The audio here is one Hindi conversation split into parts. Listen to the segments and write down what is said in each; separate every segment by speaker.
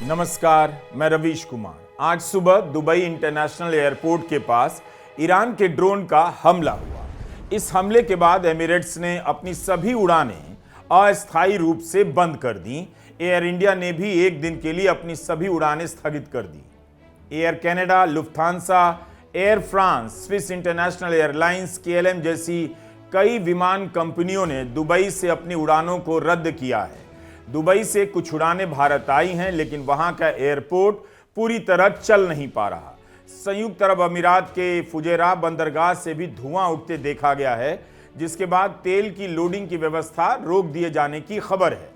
Speaker 1: नमस्कार, मैं रवीश कुमार। आज सुबह दुबई इंटरनेशनल एयरपोर्ट के पास ईरान के ड्रोन का हमला हुआ। इस हमले के बाद एमिरेट्स ने अपनी सभी उड़ानें अस्थायी रूप से बंद कर दी। एयर इंडिया ने भी एक दिन के लिए अपनी सभी उड़ानें स्थगित कर दी। Air Canada, Lufthansa, Air France, Swiss International Airlines, KLM जैसी कई विमान कंपनियों ने दुबई से अपनी उड़ानों को रद्द किया है। दुबई से कुछ उड़ानें भारत आई हैं, लेकिन वहां का एयरपोर्ट पूरी तरह चल नहीं पा रहा। संयुक्त अरब अमीरात के फुजेरा बंदरगाह से भी धुआं उठते देखा गया है, जिसके बाद तेल की लोडिंग की व्यवस्था रोक दिए जाने की खबर है।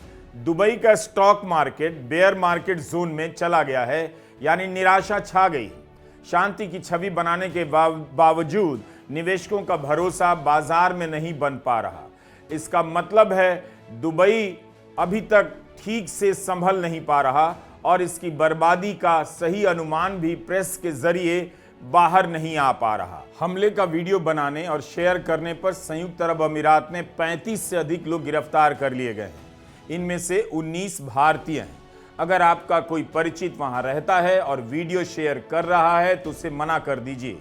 Speaker 1: दुबई का stock market bear market zone में चला गया है, यानी निराशा छा गई है। शांति की छवि बनाने के बावजूद निवेशकों का भरोसा बाजार में नहीं बन पा रहा। इसका मतलब है दुबई अभी तक ठीक से संभल नहीं पा रहा और इसकी बर्बादी का सही अनुमान भी प्रेस के जरिए बाहर नहीं आ पा रहा। हमले का वीडियो बनाने और शेयर करने पर संयुक्त अरब अमीरात ने 35 से अधिक लोग गिरफ्तार कर लिए गए हैं। इनमें से 19 भारतीय हैं। अगर आपका कोई परिचित वहां रहता है और वीडियो शेयर कर रहा है तो उसे मना कर दीजिए,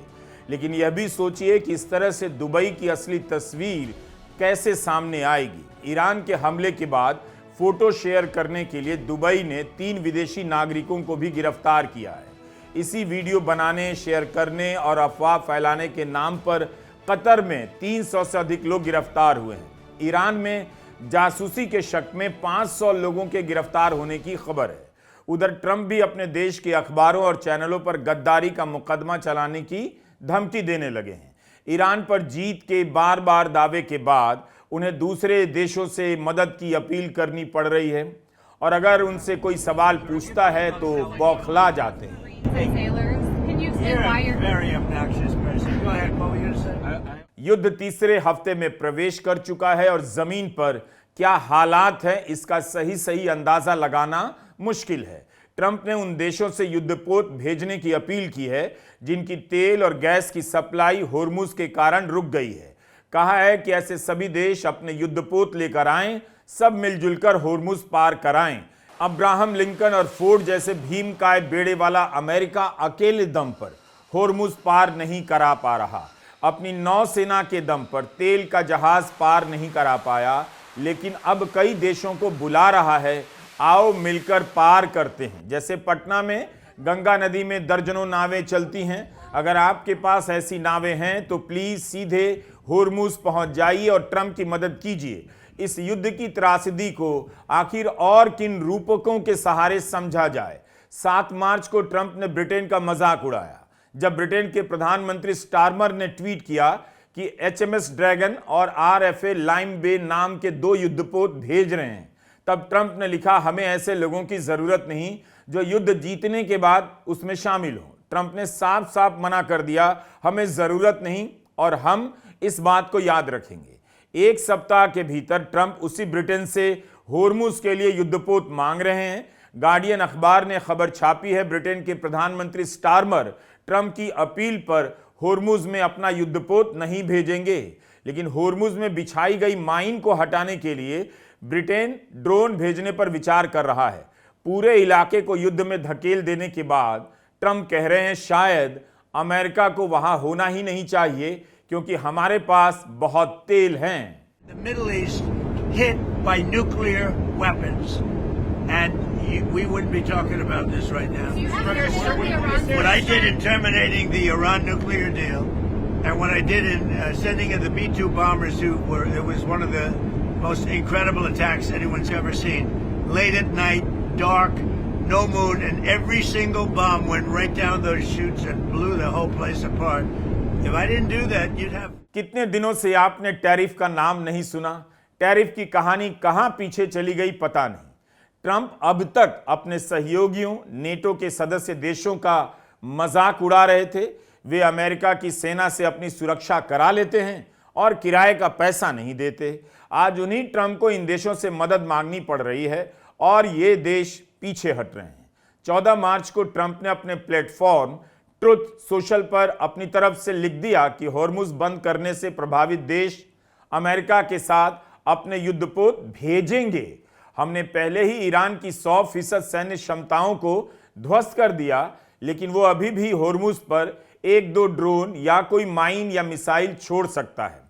Speaker 1: लेकिन यह भी सोचिए कि इस तरह से दुबई की असली तस्वीर कैसे सामने आएगी। ईरान के हमले के बाद फोटो शेयर करने के लिए दुबई ने 3 विदेशी नागरिकों को भी गिरफ्तार किया है। इसी वीडियो बनाने, शेयर करने और अफवाह फैलाने के नाम पर कतर में 300 से अधिक लोग गिरफ्तार हुए हैं। ईरान में जासूसी के शक में 500 लोगों के गिरफ्तार होने की खबर है। उधर ट्रंप भी अपने देश के अखबारों और चैनलों पर गद्दारी का मुकदमा चलाने की धमकी देने लगे हैं। ईरान पर जीत के बार बार दावे के बाद उन्हें दूसरे देशों से मदद की अपील करनी पड़ रही है, और अगर उनसे कोई सवाल पूछता है तो बौखला जाते हैं। युद्ध तीसरे हफ्ते में प्रवेश कर चुका है और जमीन पर क्या हालात हैं इसका सही अंदाजा लगाना मुश्किल है। ट्रंप ने उन देशों से युद्धपोत भेजने की अपील की है जिनकी तेल और गैस की सप्लाई होर्मुज के कारण रुक गई है। कहा है कि ऐसे सभी देश अपने युद्धपोत लेकर आएं, सब मिलजुल कर होर्मुज पार कराएं। अब्राहम लिंकन और फोर्ड जैसे भीमकाय बेड़े वाला अमेरिका अकेले दम पर होर्मुज पार नहीं करा पा रहा। अपनी नौसेना के दम पर तेल का जहाज पार नहीं करा पाया, लेकिन अब कई देशों को बुला रहा है, आओ मिलकर पार करते हैं। जैसे पटना में गंगा नदी में दर्जनों नावें चलती हैं। अगर आपके पास ऐसी नावें हैं तो प्लीज सीधे होर्मुज पहुंच जाइए और ट्रंप की मदद कीजिए। इस युद्ध की त्रासदी को आखिर और किन रूपकों के सहारे समझा जाए। 7 मार्च को ट्रंप ने ब्रिटेन का मजाक उड़ाया, जब ब्रिटेन के प्रधानमंत्री स्टारमर ने ट्वीट किया कि HMS ड्रैगन और RFA लाइम बे नाम के 2 युद्धपोत भेज रहे हैं। तब ट्रंप ने लिखा, हमें ऐसे लोगों की जरूरत नहीं जो युद्ध जीतने के बाद उसमें शामिल हो। ट्रंप ने साफ साफ मना कर दिया, हमें जरूरत नहीं और हम इस बात को याद रखेंगे। 1 सप्ताह के भीतर ट्रंप उसी ब्रिटेन से होर्मुज के लिए युद्धपोत मांग रहे हैं। गार्डियन अखबार ने खबर छापी है, ब्रिटेन के प्रधानमंत्री स्टारमर ट्रंप की अपील पर होर्मुज में अपना युद्धपोत नहीं भेजेंगे, लेकिन होर्मुज में बिछाई गई माइन को हटाने के लिए ब्रिटेन ड्रोन भेजने पर विचार कर रहा है। पूरे इलाके को युद्ध में धकेल देने के बाद ट्रंप कह रहे हैं, शायद अमेरिका को वहां होना ही नहीं चाहिए क्योंकि हमारे पास बहुत तेल हैं।
Speaker 2: The Middle East hit by nuclear weapons, and we wouldn't be talking about this right now. What I did in terminating the Iran nuclear deal, and what I did in sending in the B-2 bombers, it was one of the most incredible attacks anyone's ever seen. Late at night, dark, no moon, and every single bomb went right down those chutes and blew the whole place apart. If I didn't do that, you'd have...
Speaker 1: कितने दिनों से आपने टैरिफ का नाम नहीं सुना? टैरिफ की कहानी कहां पीछे चली गई पता नहीं। ट्रंप अब तक अपने सहयोगियों, नेटो के सदस्य देशों का मजाक उड़ा रहे थे। वे अमेरिका की सेना से अपनी सुरक्षा करा लेते हैं और किराए का पैसा नहीं देते। आज उन्हीं ट्रंप को इन देशों से मदद मांगनी पड़ रही है और ये देश पीछे हट रहे हैं। 14 मार्च को ट्रंप ने अपने प्लेटफॉर्म ट्रुथ सोशल पर अपनी तरफ से लिख दिया कि होर्मुज बंद करने से प्रभावित देश अमेरिका के साथ अपने युद्धपोत भेजेंगे। हमने पहले ही ईरान की 100% सैन्य क्षमताओं को ध्वस्त कर दिया, लेकिन वो अभी भी होर्मुज पर एक दो ड्रोन या कोई माइन या मिसाइल छोड़ सकता है।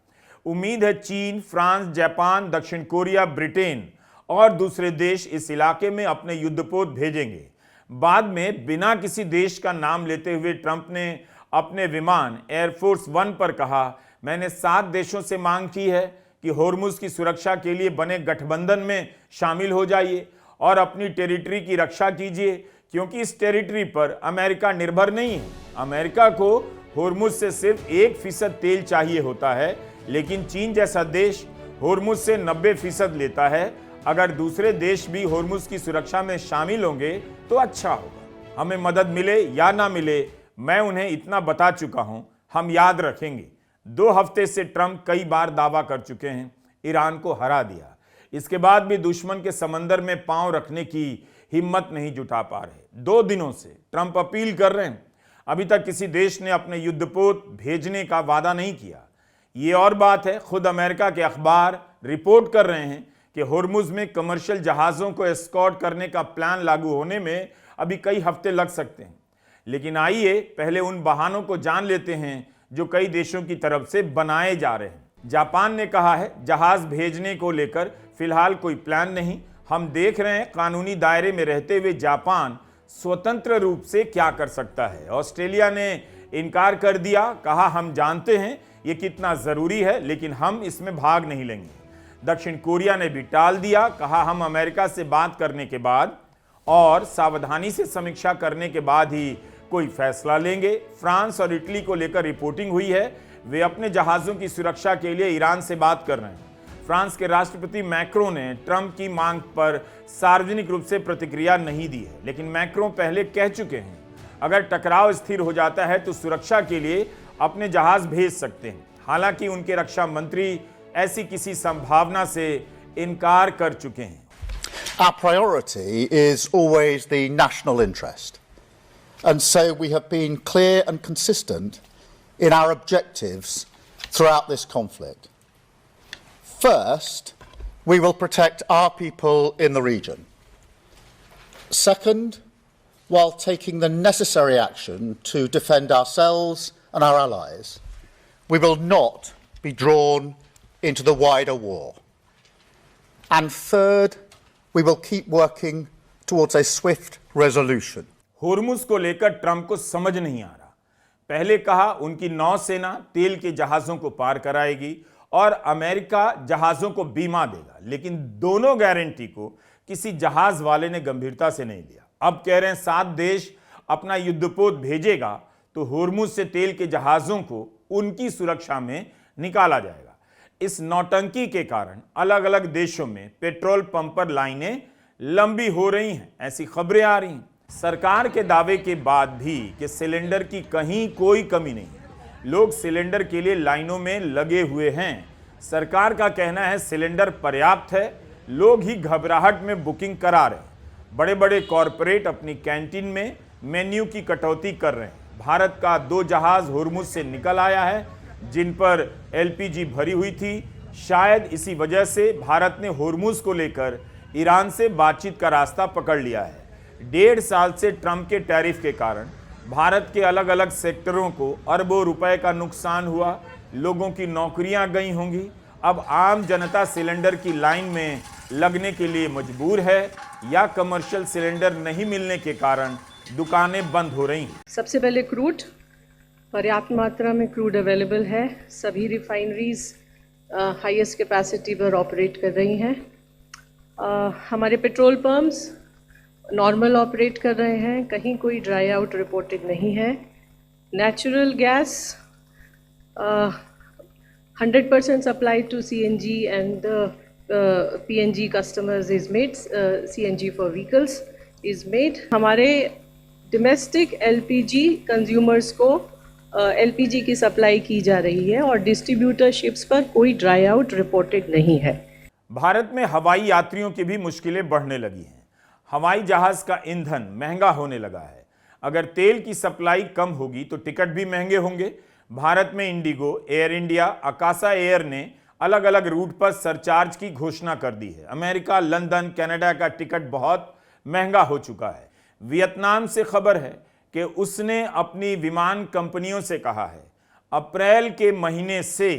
Speaker 1: उम्मीद है चीन, फ्रांस, जापान, दक्षिण कोरिया, ब्रिटेन और दूसरे देश इस इलाके में अपने युद्धपोत भेजेंगे। बाद में बिना किसी देश का नाम लेते हुए ट्रंप ने अपने विमान एयरफोर्स 1 पर कहा, मैंने 7 देशों से मांग की है कि होर्मुज की सुरक्षा के लिए बने गठबंधन में शामिल हो जाइए और अपनी टेरिटरी की रक्षा कीजिए, क्योंकि इस टेरिटरी पर अमेरिका निर्भर नहीं है। अमेरिका को होर्मुज से सिर्फ 1% तेल चाहिए होता है, लेकिन चीन जैसा देश होर्मुज से 90% लेता है। अगर दूसरे देश भी होर्मुज की सुरक्षा में शामिल होंगे तो अच्छा होगा। हमें मदद मिले या ना मिले, मैं उन्हें इतना बता चुका हूं, हम याद रखेंगे। 2 हफ्ते से ट्रंप कई बार दावा कर चुके हैं, ईरान को हरा दिया। इसके बाद भी दुश्मन के समंदर में पांव रखने की हिम्मत नहीं जुटा पा रहे। 2 दिनों से ट्रंप अपील कर रहे हैं, अभी तक किसी देश ने अपने युद्धपोत भेजने का वादा नहीं किया। ये और बात है, खुद अमेरिका के अखबार रिपोर्ट कर रहे हैं कि होर्मुज में कमर्शियल जहाज़ों को एस्कॉर्ट करने का प्लान लागू होने में अभी कई हफ्ते लग सकते हैं। लेकिन आइए पहले उन बहानों को जान लेते हैं जो कई देशों की तरफ से बनाए जा रहे हैं। जापान ने कहा है जहाज़ भेजने को लेकर फिलहाल कोई प्लान नहीं, हम देख रहे हैं कानूनी दायरे में रहते हुए जापान स्वतंत्र रूप से क्या कर सकता है। ऑस्ट्रेलिया ने इनकार कर दिया, कहा हम जानते हैं ये कितना ज़रूरी है, लेकिन हम इसमें भाग नहीं लेंगे। दक्षिण कोरिया ने भी टाल दिया, कहा हम अमेरिका से बात करने के बाद और सावधानी से समीक्षा करने के बाद ही कोई फैसला लेंगे। फ्रांस और इटली को लेकर रिपोर्टिंग हुई है, वे अपने जहाज़ों की सुरक्षा के लिए ईरान से बात कर रहे हैं। फ्रांस के राष्ट्रपति मैक्रो ने ट्रंप की मांग पर सार्वजनिक रूप से प्रतिक्रिया नहीं दी है, लेकिन मैक्रो पहले कह चुके हैं अगर टकराव स्थिर हो जाता है तो सुरक्षा के लिए अपने जहाज भेज सकते हैं। हालांकि उनके रक्षा मंत्री ऐसी किसी संभावना से इनकार कर चुके हैं।
Speaker 3: Our priority is always the national interest, and so we have been clear and consistent in our objectives throughout this conflict. First, we will protect our people in the region. Second, while taking the necessary action to defend ourselves and our allies, we will not be drawn into the wider war. And third, we will keep working towards a swift resolution.
Speaker 1: Hormuz को लेकर ट्रंप को समझ नहीं आ रहा। पहले कहा उनकी नौसेना तेल के जहाजों को पार कराएगी और अमेरिका जहाजों को बीमा देगा, लेकिन दोनों गारंटी को किसी जहाज वाले ने गंभीरता से नहीं लिया। अब कह रहे हैं 7 देश अपना युद्धपोत भेजेगा तो होर्मुज से तेल के जहाजों को उनकी सुरक्षा में निकाला जाएगा। इस नौटंकी के कारण अलग अलग देशों में पेट्रोल पंप पर लाइनें लंबी हो रही हैं, ऐसी खबरें आ रही हैं। सरकार के दावे के बाद भी कि सिलेंडर की कहीं कोई कमी नहीं है, लोग सिलेंडर के लिए लाइनों में लगे हुए हैं। सरकार का कहना है सिलेंडर पर्याप्त है, लोग ही घबराहट में बुकिंग करा रहे हैं। बड़े बड़े कॉरपोरेट अपनी कैंटीन में मेन्यू की कटौती कर रहे हैं। भारत का 2 जहाज होर्मुज से निकल आया है जिन पर एलपीजी भरी हुई थी। शायद इसी वजह से भारत ने होर्मुज को लेकर ईरान से बातचीत का रास्ता पकड़ लिया है। 1.5 साल से ट्रंप के टैरिफ के कारण भारत के अलग अलग सेक्टरों को अरबों रुपए का नुकसान हुआ, लोगों की नौकरियां गई होंगी। अब आम जनता सिलेंडर की लाइन में लगने के लिए मजबूर है या कमर्शियल सिलेंडर नहीं मिलने के कारण दुकानें बंद हो रही हैं।
Speaker 4: सबसे पहले क्रूड, पर्याप्त मात्रा में क्रूड अवेलेबल है। सभी रिफाइनरीज हाईएस्ट कैपेसिटी पर ऑपरेट कर रही हैं। हमारे पेट्रोल पंप्स नॉर्मल ऑपरेट कर रहे हैं, कहीं कोई ड्राई आउट रिपोर्टेड नहीं है। Natural gas 100% supply to CNG and PNG customers is made, CNG for vehicles is made. हमारे डोमेस्टिक LPG कंज्यूमर्स को LPG की सप्लाई की जा रही है और डिस्ट्रीब्यूटरशिप्स पर कोई ड्राई आउट रिपोर्टेड नहीं है।
Speaker 1: भारत में हवाई यात्रियों की भी मुश्किलें बढ़ने लगी हैं। हवाई जहाज का ईंधन महंगा होने लगा है। अगर तेल की सप्लाई कम होगी तो टिकट भी महंगे होंगे। भारत में Indigo, air India, Akasha air ने अलग अलग रूट पर सरचार्ज की घोषणा कर दी है। अमेरिका, लंदन, कनाडा का टिकट बहुत महंगा हो चुका है। वियतनाम से खबर है कि उसने अपनी विमान कंपनियों से कहा है अप्रैल के महीने से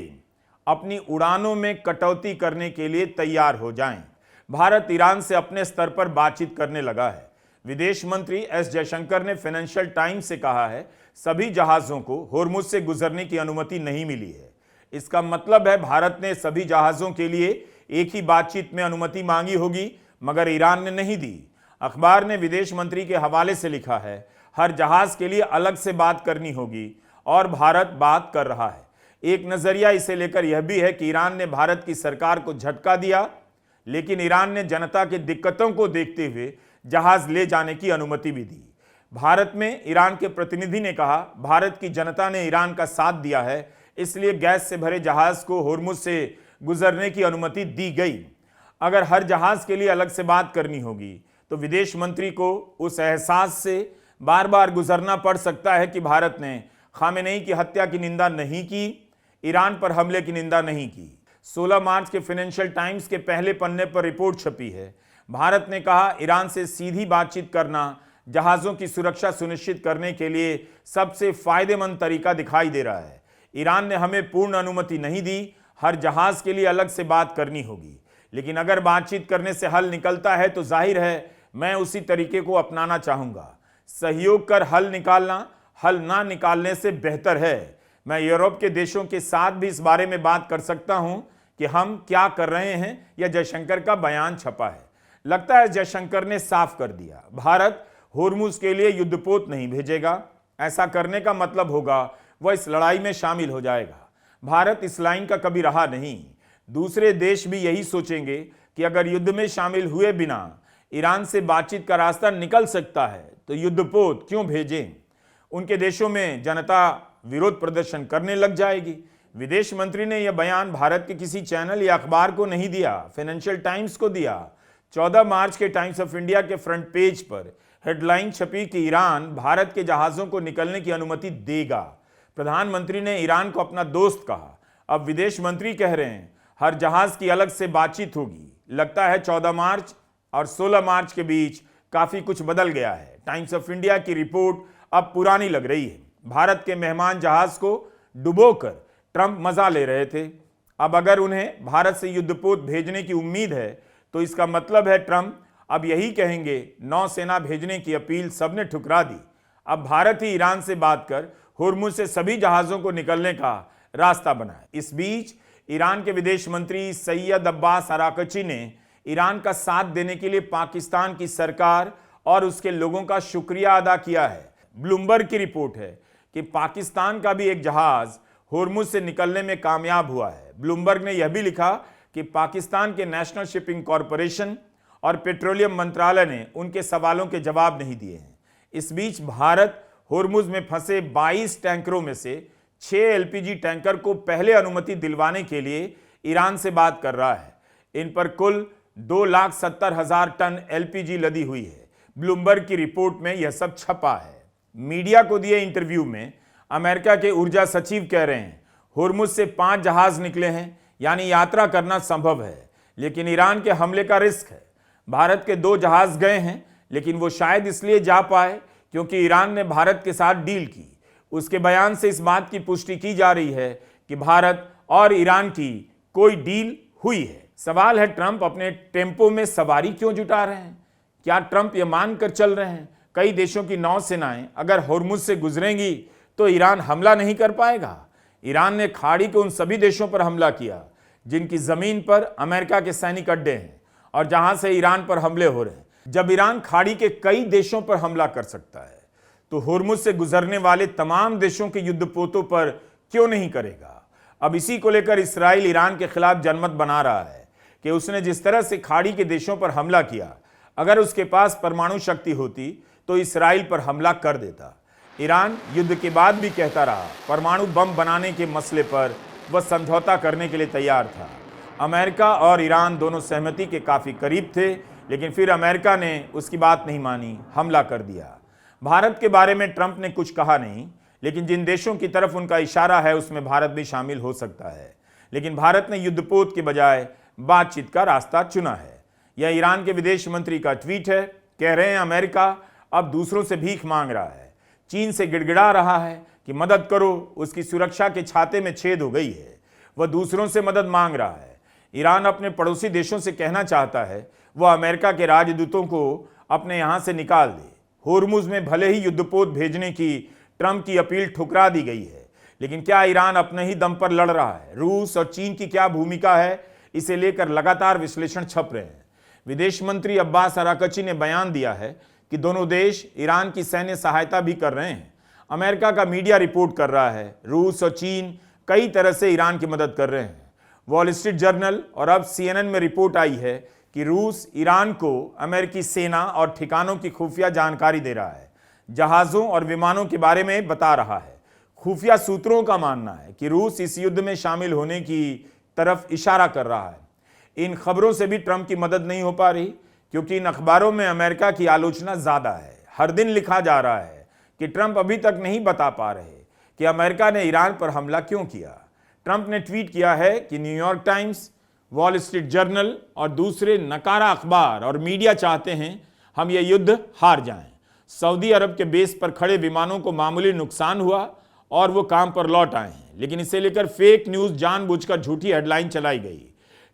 Speaker 1: अपनी उड़ानों में कटौती करने के लिए तैयार हो जाएं। भारत ईरान से अपने स्तर पर बातचीत करने लगा है। विदेश मंत्री एस जयशंकर ने फाइनेंशियल टाइम्स से कहा है सभी जहाजों को होर्मुज से गुजरने की अनुमति नहीं मिली है। इसका मतलब है भारत ने सभी जहाजों के लिए एक ही बातचीत में अनुमति मांगी होगी, मगर ईरान ने नहीं दी। अखबार ने विदेश मंत्री के हवाले से लिखा है हर जहाज के लिए अलग से बात करनी होगी और भारत बात कर रहा है। एक नजरिया इसे लेकर यह भी है कि ईरान ने भारत की सरकार को झटका दिया, लेकिन ईरान ने जनता की दिक्कतों को देखते हुए जहाज ले जाने की अनुमति भी दी। भारत में ईरान के प्रतिनिधि ने कहा भारत की जनता ने ईरान का साथ दिया है, इसलिए गैस से भरे जहाज को होर्मुज से गुजरने की अनुमति दी गई। अगर हर जहाज के लिए अलग से बात करनी होगी तो विदेश मंत्री को उस एहसास से बार बार गुजरना पड़ सकता है कि भारत ने खामेनेई की हत्या की निंदा नहीं की, ईरान पर हमले की निंदा नहीं की। 16 मार्च के फाइनेंशियल टाइम्स के पहले पन्ने पर रिपोर्ट छपी है। भारत ने कहा ईरान से सीधी बातचीत करना जहाज़ों की सुरक्षा सुनिश्चित करने के लिए सबसे फायदेमंद तरीका दिखाई दे रहा है। ईरान ने हमें पूर्ण अनुमति नहीं दी, हर जहाज के लिए अलग से बात करनी होगी, लेकिन अगर बातचीत करने से हल निकलता है तो जाहिर है मैं उसी तरीके को अपनाना चाहूँगा। सहयोग कर हल निकालना हल ना निकालने से बेहतर है। मैं यूरोप के देशों के साथ भी इस बारे में बात कर सकता हूं कि हम क्या कर रहे हैं। यह जयशंकर का बयान छपा है। लगता है जयशंकर ने साफ कर दिया भारत होर्मुज के लिए युद्धपोत नहीं भेजेगा। ऐसा करने का मतलब होगा वह इस लड़ाई में शामिल हो जाएगा। भारत इस लाइन का कभी रहा नहीं। दूसरे देश भी यही सोचेंगे कि अगर युद्ध में शामिल हुए बिना ईरान से बातचीत का रास्ता निकल सकता है तो युद्धपोत क्यों भेजें। उनके देशों में जनता विरोध प्रदर्शन करने लग जाएगी। विदेश मंत्री ने यह बयान भारत के किसी चैनल या अखबार को नहीं दिया, फाइनेंशियल टाइम्स को दिया। 14 मार्च के टाइम्स ऑफ इंडिया के फ्रंट पेज पर हेडलाइन छपी कि ईरान भारत के जहाज़ों को निकलने की अनुमति देगा। प्रधानमंत्री ने ईरान को अपना दोस्त कहा। अब विदेश मंत्री कह रहे हैं हर जहाज़ की अलग से बातचीत होगी। लगता है 14 मार्च और 16 मार्च के बीच काफ़ी कुछ बदल गया है। टाइम्स ऑफ इंडिया की रिपोर्ट अब पुरानी लग रही है। भारत के मेहमान जहाज को डुबोकर ट्रंप मजा ले रहे थे। अब अगर उन्हें भारत से युद्धपोत भेजने की उम्मीद है तो इसका मतलब है ट्रंप अब यही कहेंगे नौसेना भेजने की अपील सबने ठुकरा दी। अब भारत ही ईरान से बात कर होर्मुज से सभी जहाज़ों को निकलने का रास्ता बनाए। इस बीच ईरान के विदेश मंत्री सैयद अब्बास अराकची ने ईरान का साथ देने के लिए पाकिस्तान की सरकार और उसके लोगों का शुक्रिया अदा किया है। ब्लूमबर्ग की रिपोर्ट है कि पाकिस्तान का भी एक जहाज होर्मुज से निकलने में कामयाब हुआ है। ब्लूमबर्ग ने यह भी लिखा कि पाकिस्तान के नेशनल शिपिंग कॉरपोरेशन और पेट्रोलियम मंत्रालय ने उनके सवालों के जवाब नहीं दिए हैं। इस बीच भारत होर्मुज में फंसे 22 टैंकरों में से 6 एलपीजी टैंकर को पहले अनुमति दिलवाने के लिए ईरान से बात कर रहा है। इन पर कुल 2,70,000 टन एलपीजी लदी हुई है। ब्लूमबर्ग की रिपोर्ट में यह सब छपा है। मीडिया को दिए इंटरव्यू में अमेरिका के ऊर्जा सचिव कह रहे हैं होर्मुज से 5 जहाज निकले हैं, यानी यात्रा करना संभव है, लेकिन ईरान के हमले का रिस्क है। भारत के 2 जहाज गए हैं, लेकिन वो शायद इसलिए जा पाए क्योंकि ईरान ने भारत के साथ डील की। उसके बयान से इस बात की पुष्टि की जा रही है कि भारत और ईरान की कोई डील हुई है। सवाल है ट्रंप अपने टेम्पो में सवारी क्यों जुटा रहे हैं। क्या ट्रंप ये मानकर चल रहे हैं कई देशों की नौसेनाएं अगर होर्मुज से गुजरेंगी तो ईरान हमला नहीं कर पाएगा। ईरान ने खाड़ी के उन सभी देशों पर हमला किया जिनकी जमीन पर अमेरिका के सैनिक अड्डे हैं और जहां से ईरान पर हमले हो रहे हैं। जब ईरान खाड़ी के कई देशों पर हमला कर सकता है तो होर्मुज से गुजरने वाले तमाम देशों के युद्धपोतों पर क्यों नहीं करेगा। अब इसी को लेकर इसराइल ईरान के खिलाफ जनमत बना रहा है कि उसने जिस तरह से खाड़ी के देशों पर हमला किया, अगर उसके पास परमाणु शक्ति होती तो इसराइल पर हमला कर देता। ईरान युद्ध के बाद भी कहता रहा परमाणु बम बनाने के मसले पर वह समझौता करने के लिए तैयार था। अमेरिका और ईरान दोनों सहमति के काफ़ी करीब थे, लेकिन फिर अमेरिका ने उसकी बात नहीं मानी, हमला कर दिया। भारत के बारे में ट्रंप ने कुछ कहा नहीं, लेकिन जिन देशों की तरफ उनका इशारा है उसमें भारत भी शामिल हो सकता है। लेकिन भारत ने युद्धपोत के बजाय बातचीत का रास्ता चुना है। यह ईरान के विदेश मंत्री का ट्वीट है। कह रहे हैं अमेरिका अब दूसरों से भीख मांग रहा है, चीन से गिड़गिड़ा रहा है कि मदद करो, उसकी सुरक्षा के छाते में छेद हो गई है, वह दूसरों से मदद मांग रहा है। ईरान अपने पड़ोसी देशों से कहना चाहता है वह अमेरिका के राजदूतों को अपने यहां से निकाल दे। होर्मुज में भले ही युद्धपोत भेजने की ट्रंप की अपील ठुकरा दी गई है, लेकिन क्या ईरान अपने ही दम पर लड़ रहा है? रूस और चीन की क्या भूमिका है, इसे लेकर लगातार विश्लेषण छप रहे हैं। विदेश मंत्री अब्बास अराकची ने बयान दिया है कि दोनों देश ईरान की सैन्य सहायता भी कर रहे हैं। अमेरिका का मीडिया रिपोर्ट कर रहा है रूस और चीन कई तरह से ईरान की मदद कर रहे हैं। वॉल स्ट्रीट जर्नल और अब CNN में रिपोर्ट आई है कि रूस ईरान को अमेरिकी सेना और ठिकानों की खुफिया जानकारी दे रहा है, जहाज़ों और विमानों के बारे में बता रहा है। खुफिया सूत्रों का मानना है कि रूस इस युद्ध में शामिल होने की तरफ इशारा कर रहा है। इन खबरों से भी ट्रंप की मदद नहीं हो पा रही, क्योंकि इन अखबारों में अमेरिका की आलोचना ज़्यादा है। हर दिन लिखा जा रहा है कि ट्रंप अभी तक नहीं बता पा रहे कि अमेरिका ने ईरान पर हमला क्यों किया। ट्रंप ने ट्वीट किया है कि New York times, wall street journal और दूसरे नकारा अखबार और मीडिया चाहते हैं हम ये युद्ध हार जाएं। सऊदी अरब के बेस पर खड़े विमानों को मामूली नुकसान हुआ और वो काम पर लौट आए हैं, लेकिन इसे लेकर फेक न्यूज़ जानबूझकर झूठी हेडलाइन चलाई गई।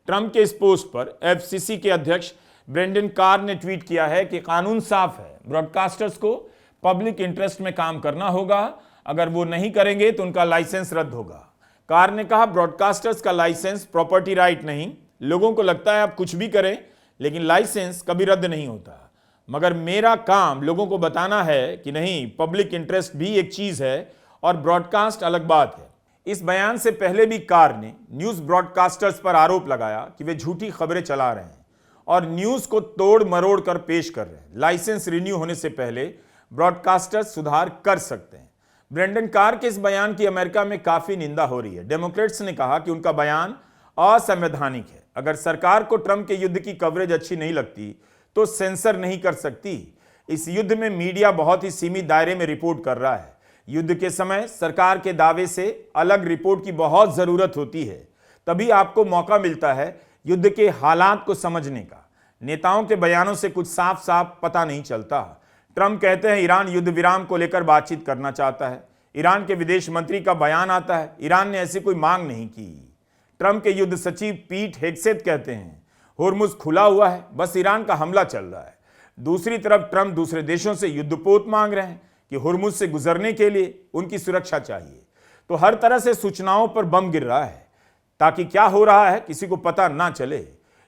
Speaker 1: ट्रंप के इस पोस्ट पर FCC के अध्यक्ष ब्रेंडन कार ने ट्वीट किया है कि कानून साफ है, ब्रॉडकास्टर्स को पब्लिक इंटरेस्ट में काम करना होगा, अगर वो नहीं करेंगे तो उनका लाइसेंस रद्द होगा। कार ने कहा ब्रॉडकास्टर्स का लाइसेंस प्रॉपर्टी राइट नहीं, लोगों को लगता है आप कुछ भी करें लेकिन लाइसेंस कभी रद्द नहीं होता, मगर मेरा काम लोगों को बताना है कि नहीं, पब्लिक इंटरेस्ट भी एक चीज है और ब्रॉडकास्ट अलग बात है। इस बयान से पहले भी कार ने न्यूज ब्रॉडकास्टर्स पर आरोप लगाया कि वे झूठी खबरें चला रहे हैं और न्यूज को तोड़ मरोड़ कर पेश कर रहे हैं। लाइसेंस रिन्यू होने से पहले ब्रॉडकास्टर्स सुधार कर सकते हैं। ब्रेंडन कार के इस बयान की अमेरिका में काफी निंदा हो रही है। डेमोक्रेट्स ने कहा कि उनका बयान असंवैधानिक है। अगर सरकार को ट्रंप के युद्ध की कवरेज अच्छी नहीं लगती तो सेंसर नहीं कर सकती। इस युद्ध में मीडिया बहुत ही सीमित दायरे में रिपोर्ट कर रहा है। युद्ध के समय सरकार के दावे से अलग रिपोर्ट की बहुत जरूरत होती है, तभी आपको मौका मिलता है युद्ध के हालात को समझने का। नेताओं के बयानों से कुछ साफ साफ पता नहीं चलता। ट्रंप कहते हैं ईरान युद्ध विराम को लेकर बातचीत करना चाहता है। ईरान के विदेश मंत्री का बयान आता है ईरान ने ऐसी कोई मांग नहीं की। ट्रंप के युद्ध सचिव पीट हेग्सेथ कहते हैं होर्मुज खुला हुआ है, बस ईरान का हमला चल रहा है। दूसरी तरफ ट्रंप दूसरे देशों से युद्धपोत मांग रहे हैं कि होर्मुज से गुजरने के लिए उनकी सुरक्षा चाहिए। तो हर तरह से सूचनाओं पर बम गिर रहा है ताकि क्या हो रहा है किसी को पता ना चले।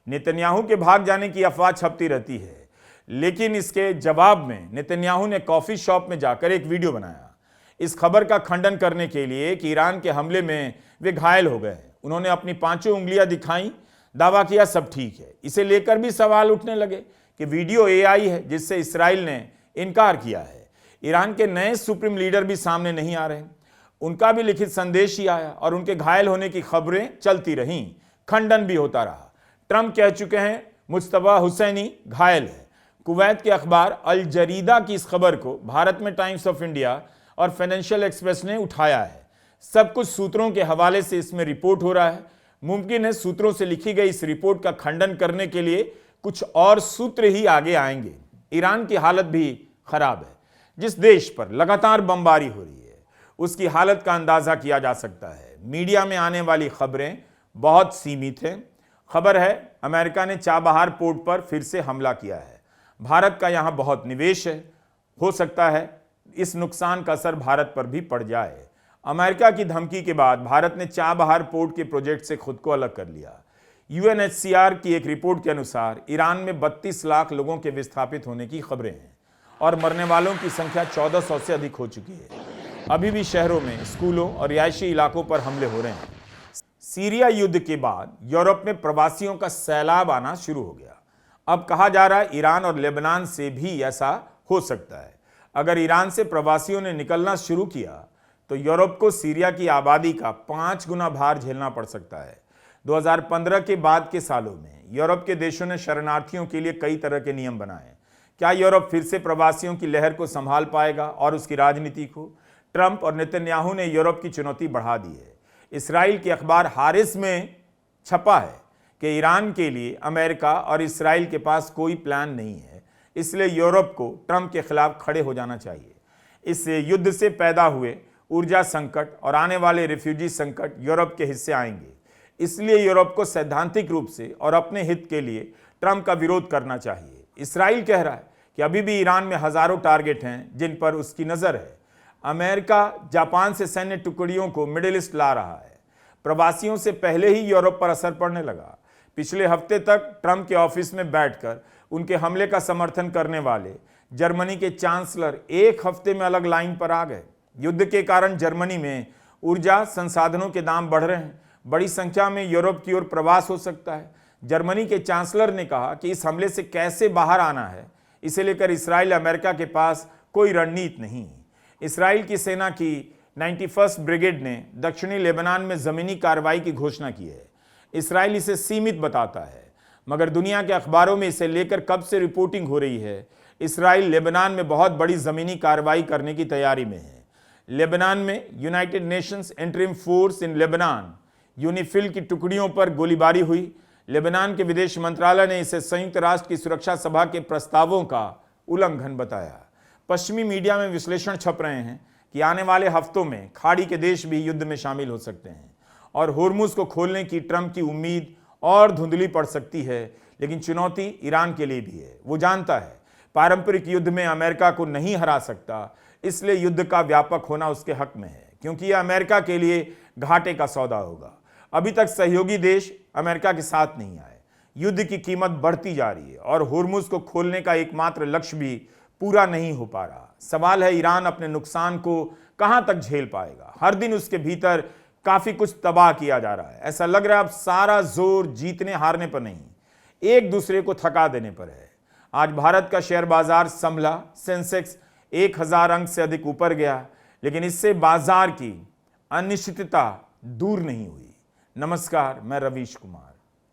Speaker 1: नेतन्याहू के भाग जाने की अफवाह छपती रहती है, लेकिन इसके जवाब में नेतन्याहू ने कॉफी शॉप में जाकर एक वीडियो बनाया इस खबर का खंडन करने के लिए कि ईरान के हमले में वे घायल हो गए। उन्होंने अपनी 5 उंगलियां दिखाई, दावा किया सब ठीक है। इसे लेकर भी सवाल उठने लगे कि वीडियो AI है, जिससे इस्राइल ने इनकार किया है। ईरान के नए सुप्रीम लीडर भी सामने नहीं आ रहे, उनका भी लिखित संदेश ही आया और उनके घायल होने की खबरें चलती रहीं, खंडन भी होता रहा। ट्रंप कह चुके हैं मुस्तफा हुसैनी घायल है। कुवैत के अखबार अल जरीदा की इस खबर को भारत में टाइम्स ऑफ इंडिया और फाइनेंशियल एक्सप्रेस ने उठाया है। सब कुछ सूत्रों के हवाले से इसमें रिपोर्ट हो रहा है। मुमकिन है सूत्रों से लिखी गई इस रिपोर्ट का खंडन करने के लिए कुछ और सूत्र ही आगे आएंगे। ईरान की हालत भी खराब है। जिस देश पर लगातार बमबारी हो रही है उसकी हालत का अंदाजा किया जा सकता है। मीडिया में आने वाली खबरें बहुत सीमित हैं। खबर है अमेरिका ने चाबहार पोर्ट पर फिर से हमला किया है। भारत का यहां बहुत निवेश है, हो सकता है इस नुकसान का असर भारत पर भी पड़ जाए। अमेरिका की धमकी के बाद भारत ने चाबहार पोर्ट के प्रोजेक्ट से खुद को अलग कर लिया। UNHCR की एक रिपोर्ट के अनुसार ईरान में 32 लाख लोगों के विस्थापित होने की खबरें हैं और मरने वालों की संख्या 1400 से अधिक हो चुकी है। अभी भी शहरों में, स्कूलों और रिहायशी इलाकों पर हमले हो रहे हैं। सीरिया युद्ध के बाद यूरोप में प्रवासियों का सैलाब आना शुरू हो गया। अब कहा जा रहा है ईरान और लेबनान से भी ऐसा हो सकता है। अगर ईरान से प्रवासियों ने निकलना शुरू किया तो यूरोप को सीरिया की आबादी का 5 गुना भार झेलना पड़ सकता है। 2015 के बाद के सालों में यूरोप के देशों ने शरणार्थियों के लिए कई तरह के नियम बनाए। क्या यूरोप फिर से प्रवासियों की लहर को संभाल पाएगा और उसकी राजनीति को? ट्रंप और नेतन्याहू ने यूरोप की चुनौती बढ़ा दी है। इसराइल के अखबार हारिस में छपा है कि ईरान के लिए अमेरिका और इसराइल के पास कोई प्लान नहीं है, इसलिए यूरोप को ट्रंप के खिलाफ खड़े हो जाना चाहिए। इस युद्ध से पैदा हुए ऊर्जा संकट और आने वाले रिफ्यूजी संकट यूरोप के हिस्से आएंगे, इसलिए यूरोप को सैद्धांतिक रूप से और अपने हित के लिए ट्रंप का विरोध करना चाहिए। इसराइल कह रहा है कि अभी भी ईरान में हजारों टारगेट हैं जिन पर उसकी नज़र है। अमेरिका जापान से सैन्य टुकड़ियों को मिडिल ईस्ट ला रहा है। प्रवासियों से पहले ही यूरोप पर असर पड़ने लगा। पिछले हफ्ते तक ट्रंप के ऑफिस में बैठकर उनके हमले का समर्थन करने वाले जर्मनी के चांसलर एक हफ्ते में अलग लाइन पर आ गए। युद्ध के कारण जर्मनी में ऊर्जा संसाधनों के दाम बढ़ रहे हैं। बड़ी संख्या में यूरोप की ओर प्रवास हो सकता है। जर्मनी के चांसलर ने कहा कि इस हमले से कैसे बाहर आना है, इसे लेकर इसराइल अमेरिका के पास कोई रणनीति नहीं। इसराइल की सेना की 91st ब्रिगेड ने दक्षिणी लेबनान में जमीनी कार्रवाई की घोषणा की है। इसराइल इसे सीमित बताता है, मगर दुनिया के अखबारों में इसे लेकर कब से रिपोर्टिंग हो रही है। इसराइल लेबनान में बहुत बड़ी जमीनी कार्रवाई करने की तैयारी में है। लेबनान में United Nations interim force in Lebanon UNIFIL की टुकड़ियों पर गोलीबारी हुई। लेबनान के विदेश मंत्रालय ने इसे संयुक्त राष्ट्र की सुरक्षा सभा के प्रस्तावों का उल्लंघन बताया। पश्चिमी मीडिया में विश्लेषण छप रहे हैं कि आने वाले हफ्तों में खाड़ी के देश भी युद्ध में शामिल हो सकते हैं और होर्मुज को खोलने की ट्रंप की उम्मीद और धुंधली पड़ सकती है। लेकिन चुनौती ईरान के लिए भी है। वो जानता है पारंपरिक युद्ध में अमेरिका को नहीं हरा सकता, इसलिए युद्ध का व्यापक होना उसके हक में है, क्योंकि यह अमेरिका के लिए घाटे का सौदा होगा। अभी तक सहयोगी देश अमेरिका के साथ नहीं आए। युद्ध की कीमत बढ़ती जा रही है और होर्मुज को खोलने का एकमात्र लक्ष्य भी पूरा नहीं हो पा रहा। सवाल है ईरान अपने नुकसान को कहां तक झेल पाएगा। हर दिन उसके भीतर काफी कुछ तबाह किया जा रहा है। ऐसा लग रहा है अब सारा जोर जीतने हारने पर नहीं, एक दूसरे को थका देने पर है। आज भारत का शेयर बाजार संभला, सेंसेक्स 1000 अंक से अधिक ऊपर गया, लेकिन इससे बाजार की अनिश्चितता दूर नहीं हुई। नमस्कार, मैं रवीश कुमार।